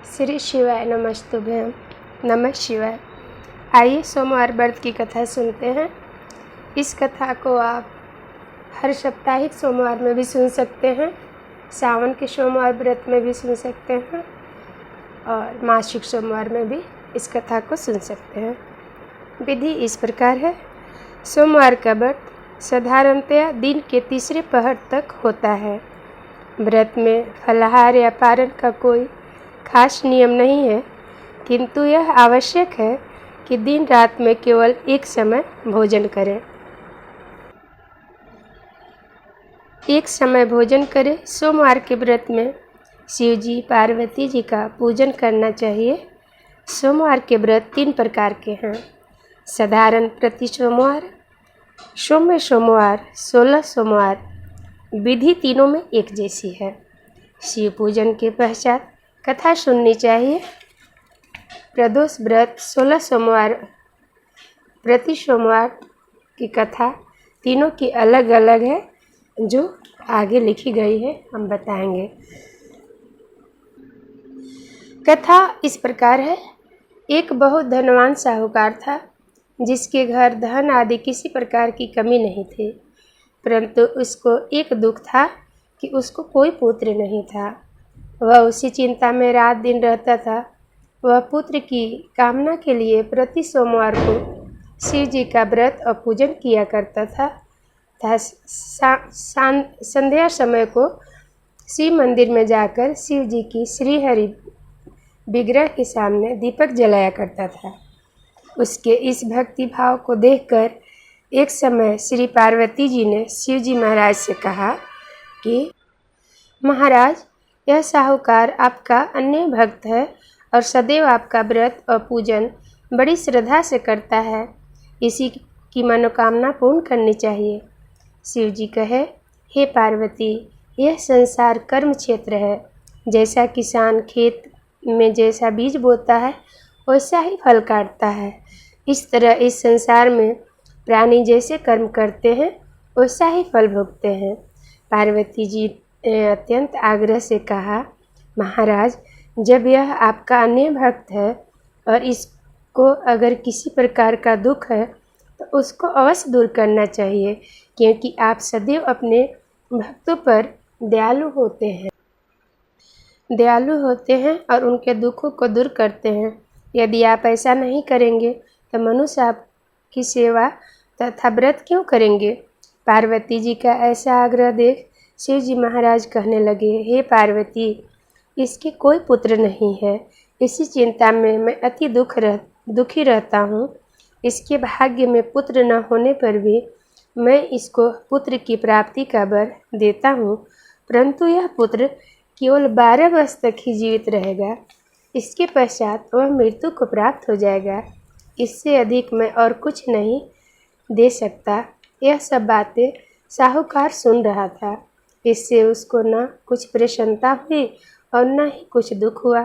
श्री शिवाय नमस्तुभ्यं। नमः शिवाय। आइए सोमवार व्रत की कथा सुनते हैं। इस कथा को आप हर साप्ताहिक सोमवार में भी सुन सकते हैं, सावन के सोमवार व्रत में भी सुन सकते हैं और मासिक सोमवार में भी इस कथा को सुन सकते हैं। विधि इस प्रकार है। सोमवार का व्रत साधारणतया दिन के तीसरे पहर तक होता है। व्रत में फलाहार या पारण का कोई खास नियम नहीं है, किंतु यह आवश्यक है कि दिन रात में केवल एक समय भोजन करें। एक समय भोजन करें। सोमवार के व्रत में शिव जी पार्वती जी का पूजन करना चाहिए। सोमवार के व्रत 3 प्रकार के हैं। साधारण प्रति सोमवार, सौम्य सोमवार, 16 सोमवार। विधि तीनों में एक जैसी है। शिव पूजन के पश्चात कथा सुननी चाहिए। प्रदोष व्रत 16 सोमवार प्रति सोमवार की कथा तीनों की अलग अलग है, जो आगे लिखी गई है, हम बताएंगे। कथा इस प्रकार है। एक बहुत धनवान साहूकार था, जिसके घर धन आदि किसी प्रकार की कमी नहीं थी, परंतु उसको एक दुख था कि उसको कोई पुत्र नहीं था। वह उसी चिंता में रात दिन रहता था। वह पुत्र की कामना के लिए प्रति सोमवार को शिव जी का व्रत और पूजन किया करता था। संध्या समय को शिव मंदिर में जाकर शिव जी की श्रीहरि विग्रह के सामने दीपक जलाया करता था। उसके इस भक्ति भाव को देखकर एक समय श्री पार्वती जी ने शिव जी महाराज से कहा कि महाराज, यह साहूकार आपका अन्य भक्त है और सदैव आपका व्रत और पूजन बड़ी श्रद्धा से करता है। इसी की मनोकामना पूर्ण करनी चाहिए। शिव जी कहे, हे पार्वती, यह संसार कर्म क्षेत्र है। जैसा किसान खेत में जैसा बीज बोता है, वैसा ही फल काटता है। इस तरह इस संसार में प्राणी जैसे कर्म करते हैं, वैसा ही फल भोगते हैं। पार्वती जी ने अत्यंत आग्रह से कहा, महाराज, जब यह आपका अन्य भक्त है और इसको अगर किसी प्रकार का दुख है तो उसको अवश्य दूर करना चाहिए, क्योंकि आप सदैव अपने भक्तों पर दयालु होते हैं और उनके दुखों को दूर करते हैं। यदि आप ऐसा नहीं करेंगे तो मनुष्य आपकी सेवा तथा व्रत क्यों करेंगे? पार्वती जी का ऐसा आग्रह देख शिव जी महाराज कहने लगे, हे पार्वती, इसके कोई पुत्र नहीं है। इसी चिंता में मैं अति दुखी रहता हूँ। इसके भाग्य में पुत्र न होने पर भी मैं इसको पुत्र की प्राप्ति का वर देता हूँ, परंतु यह पुत्र केवल 12 वर्ष तक ही जीवित रहेगा। इसके पश्चात वह मृत्यु को प्राप्त हो जाएगा। इससे अधिक मैं और कुछ नहीं दे सकता। यह सब बातें साहूकार सुन रहा था। इससे उसको न कुछ प्रसन्नता हुई और न ही कुछ दुख हुआ।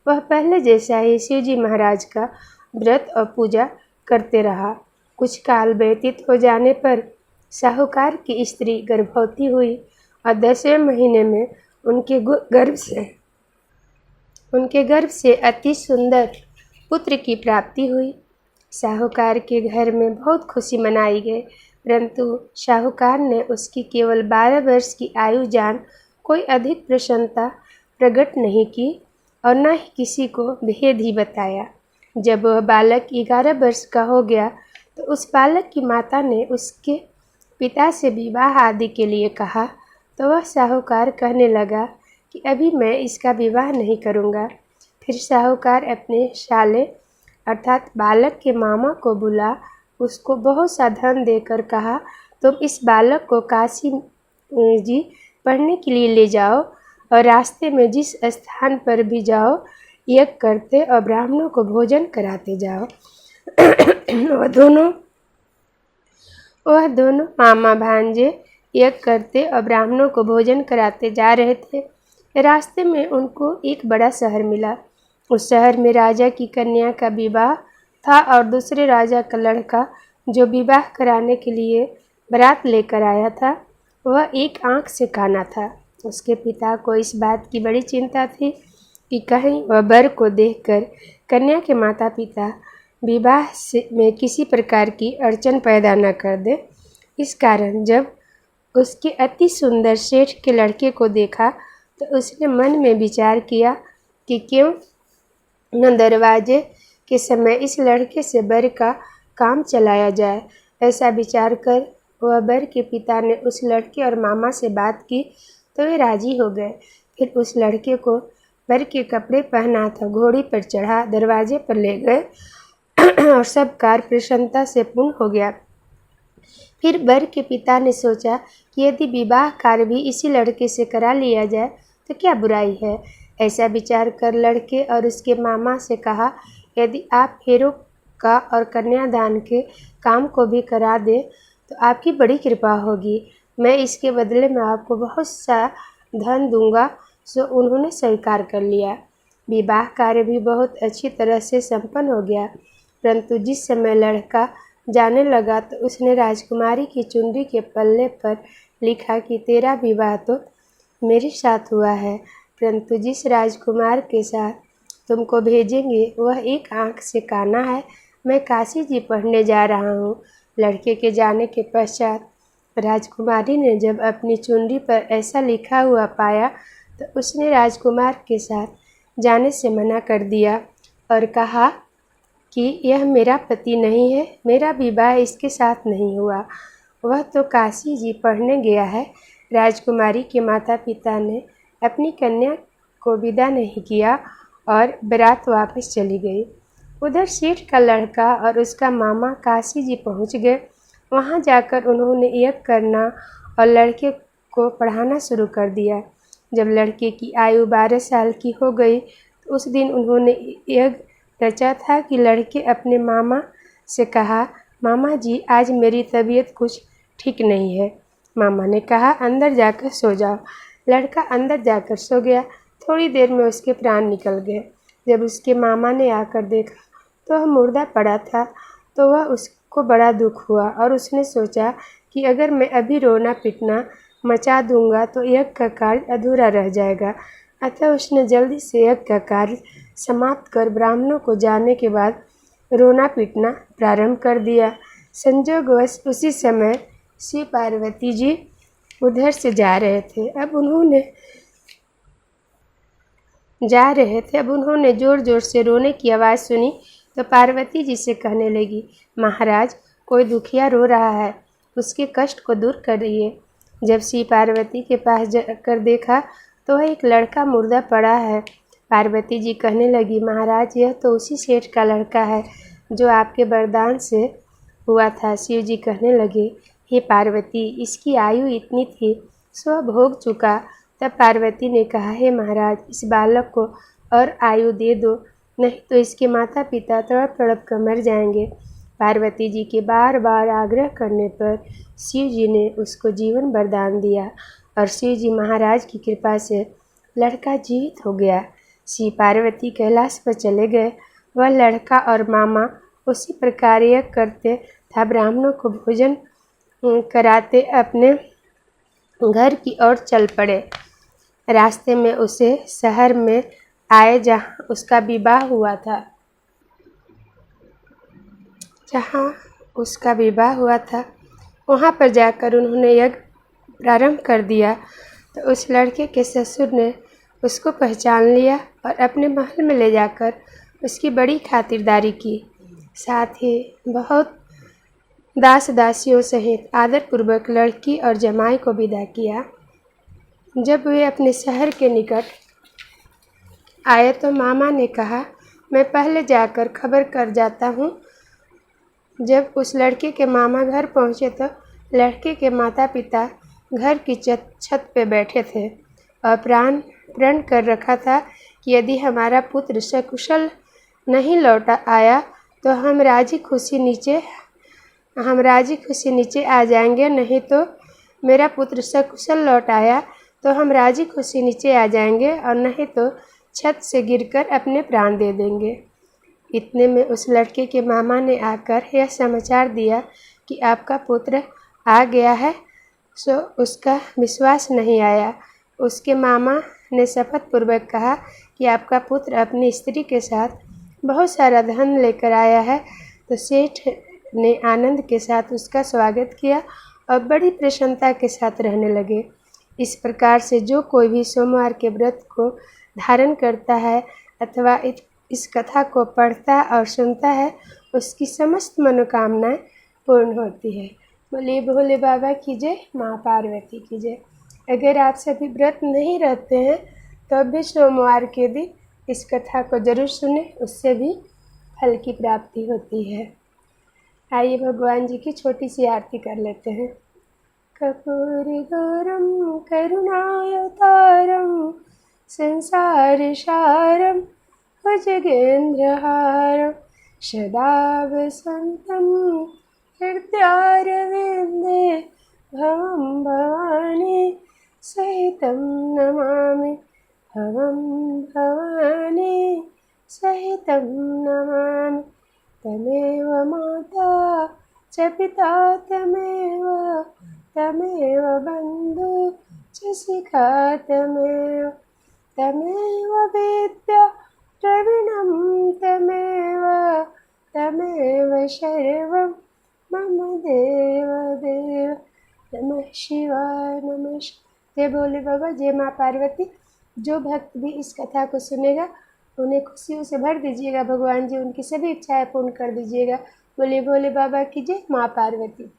वह पहले जैसा ही शिव जी महाराज का व्रत और पूजा करते रहा। कुछ काल व्यतीत हो जाने पर साहूकार की स्त्री गर्भवती हुई और 10वें महीने में उनके गर्भ से अति सुंदर पुत्र की प्राप्ति हुई। साहूकार के घर में बहुत खुशी मनाई गई, परंतु साहूकार ने उसकी केवल 12 वर्ष की आयु जान कोई अधिक प्रसन्नता प्रकट नहीं की और न ही किसी को भेद ही बताया। जब वह बालक 11 वर्ष का हो गया तो उस बालक की माता ने उसके पिता से विवाह आदि के लिए कहा, तो वह साहूकार कहने लगा कि अभी मैं इसका विवाह नहीं करूँगा। फिर साहूकार अपने साले अर्थात बालक के मामा को बुला उसको बहुत सा धन देकर कहा, तुम इस बालक को काशी जी पढ़ने के लिए ले जाओ और रास्ते में जिस स्थान पर भी जाओ यज्ञ करते और ब्राह्मणों को भोजन कराते जाओ। वह दोनों मामा भांजे यज्ञ करते और ब्राह्मणों को भोजन कराते जा रहे थे। रास्ते में उनको एक बड़ा शहर मिला। उस शहर में राजा की कन्या का विवाह था और दूसरे राजा का लड़का जो विवाह कराने के लिए बारात लेकर आया था, वह एक आंख से काना था। उसके पिता को इस बात की बड़ी चिंता थी कि कहीं वह वर को देखकर कन्या के माता पिता विवाह में किसी प्रकार की अड़चन पैदा न कर दे। इस कारण जब उसके अति सुंदर सेठ के लड़के को देखा तो उसने मन में विचार किया कि क्यों न दरवाजे के समय इस लड़के से वर का काम चलाया जाए। ऐसा विचार कर वह वर के पिता ने उस लड़के और मामा से बात की तो वे राजी हो गए। फिर उस लड़के को वर के कपड़े पहना था घोड़ी पर चढ़ा दरवाजे पर ले गए और सब कार्य प्रसन्नता से पूर्ण हो गया। फिर वर के पिता ने सोचा कि यदि विवाह कार्य भी इसी लड़के से करा लिया जाए तो क्या बुराई है। ऐसा विचार कर लड़के और उसके मामा से कहा, यदि आप फेरों का और कन्यादान के काम को भी करा दें तो आपकी बड़ी कृपा होगी। मैं इसके बदले में आपको बहुत सा धन दूंगा। सो उन्होंने स्वीकार कर लिया। विवाह कार्य भी बहुत अच्छी तरह से संपन्न हो गया। परंतु जिस समय लड़का जाने लगा तो उसने राजकुमारी की चुनरी के पल्ले पर लिखा कि तेरा विवाह तो मेरे साथ हुआ है, परंतु जिस राजकुमार के साथ तुमको भेजेंगे वह एक आंख से काना है। मैं काशी जी पढ़ने जा रहा हूँ। लड़के के जाने के पश्चात राजकुमारी ने जब अपनी चुनरी पर ऐसा लिखा हुआ पाया तो उसने राजकुमार के साथ जाने से मना कर दिया और कहा कि यह मेरा पति नहीं है, मेरा विवाह इसके साथ नहीं हुआ। वह तो काशी जी पढ़ने गया है। राजकुमारी के माता पिता ने अपनी कन्या को विदा नहीं किया और बारात वापस चली गई। उधर सेठ का लड़का और उसका मामा काशी जी पहुँच गए। वहाँ जाकर उन्होंने यज्ञ करना और लड़के को पढ़ाना शुरू कर दिया। जब लड़के की आयु 12 साल की हो गई तो उस दिन उन्होंने यज्ञ रचा था कि लड़के अपने मामा से कहा, मामा जी आज मेरी तबीयत कुछ ठीक नहीं है। मामा ने कहा, अंदर जाकर सो जाओ। लड़का अंदर जाकर सो गया। थोड़ी देर में उसके प्राण निकल गए। जब उसके मामा ने आकर देखा तो वह मुर्दा पड़ा था तो वह उसको बड़ा दुख हुआ और उसने सोचा कि अगर मैं अभी रोना पिटना मचा दूंगा तो यज्ञ का कार्य अधूरा रह जाएगा। अतः उसने जल्दी से यज्ञ का कार्य समाप्त कर ब्राह्मणों को जाने के बाद रोना पीटना प्रारंभ कर दिया। संजोगवश उसी समय श्री पार्वती जी उधर से जा रहे थे। अब उन्होंने जोर जोर से रोने की आवाज़ सुनी तो पार्वती जी से कहने लगी, महाराज कोई दुखिया रो रहा है, उसके कष्ट को दूर करिए। जब श्री पार्वती के पास जाकर देखा तो वह एक लड़का मुर्दा पड़ा है। पार्वती जी कहने लगी, महाराज यह तो उसी सेठ का लड़का है जो आपके वरदान से हुआ था। शिव जी कहने लगे, हे पार्वती इसकी आयु इतनी थी सो भोग चुका। तब पार्वती ने कहा, हे महाराज इस बालक को और आयु दे दो, नहीं तो इसके माता पिता तड़प तड़प कर मर जाएंगे। पार्वती जी के बार बार आग्रह करने पर शिव जी ने उसको जीवन वरदान दिया और शिव जी महाराज की कृपा से लड़का जीवित हो गया। श्री पार्वती कैलाश पर चले गए। वह लड़का और मामा उसी प्रकार यह करते था, ब्राह्मणों को भोजन कराते अपने घर की ओर चल पड़े। रास्ते में उसे शहर में आए जहाँ उसका विवाह हुआ था। वहाँ पर जाकर उन्होंने यज्ञ प्रारंभ कर दिया तो उस लड़के के ससुर ने उसको पहचान लिया और अपने महल में ले जाकर उसकी बड़ी खातिरदारी की। साथ ही बहुत दास दासियों सहित आदरपूर्वक लड़की और जमाई को विदा किया। जब वे अपने शहर के निकट आए तो मामा ने कहा, मैं पहले जाकर खबर कर जाता हूँ। जब उस लड़के के मामा घर पहुँचे तो लड़के के माता पिता घर की छत पे बैठे थे और प्रण कर रखा था कि यदि हमारा पुत्र सकुशल नहीं लौटा आया तो हम राजी खुशी नीचे आ जाएंगे, नहीं तो मेरा पुत्र सकुशल लौट आया तो हम राजी खुशी नीचे आ जाएंगे और नहीं तो छत से गिरकर अपने प्राण दे देंगे। इतने में उस लड़के के मामा ने आकर यह समाचार दिया कि आपका पुत्र आ गया है। सो उसका विश्वास नहीं आया। उसके मामा ने शपथ पूर्वक कहा कि आपका पुत्र अपनी स्त्री के साथ बहुत सारा धन लेकर आया है। तो सेठ ने आनंद के साथ उसका स्वागत किया और बड़ी प्रसन्नता के साथ रहने लगे। इस प्रकार से जो कोई भी सोमवार के व्रत को धारण करता है अथवा इस कथा को पढ़ता और सुनता है, उसकी समस्त मनोकामनाएं पूर्ण होती है। बोलिए भोले बाबा की जय, माँ पार्वती की जय। अगर आप सभी व्रत नहीं रहते हैं तो अब भी सोमवार के दिन इस कथा को जरूर सुने, उससे भी फल की प्राप्ति होती है। आइए भगवान जी की छोटी सी आरती कर लेते हैं। कर्पूरगौरं करुणावतारं संसारसारं भुजगेन्द्रहारं सदा वसन्तं हृदयारविन्दे भवं भवानी सहितं नमामि, भवं भवानी सहितं नमामि। तमेव माता च पिता तमेव बन्धु च शिखा तमेव विद्या द्रविणं तमेव सर्वं मम देव। नमः शिवाय, नमः। जय भोले बाबा, जय माँ पार्वती। जो भक्त भी इस कथा को सुनेगा उन्हें खुशियों से भर दीजिएगा भगवान जी, उनकी सभी इच्छाएं पूर्ण कर दीजिएगा। बोलिए भोले बाबा की जय, माँ पार्वती।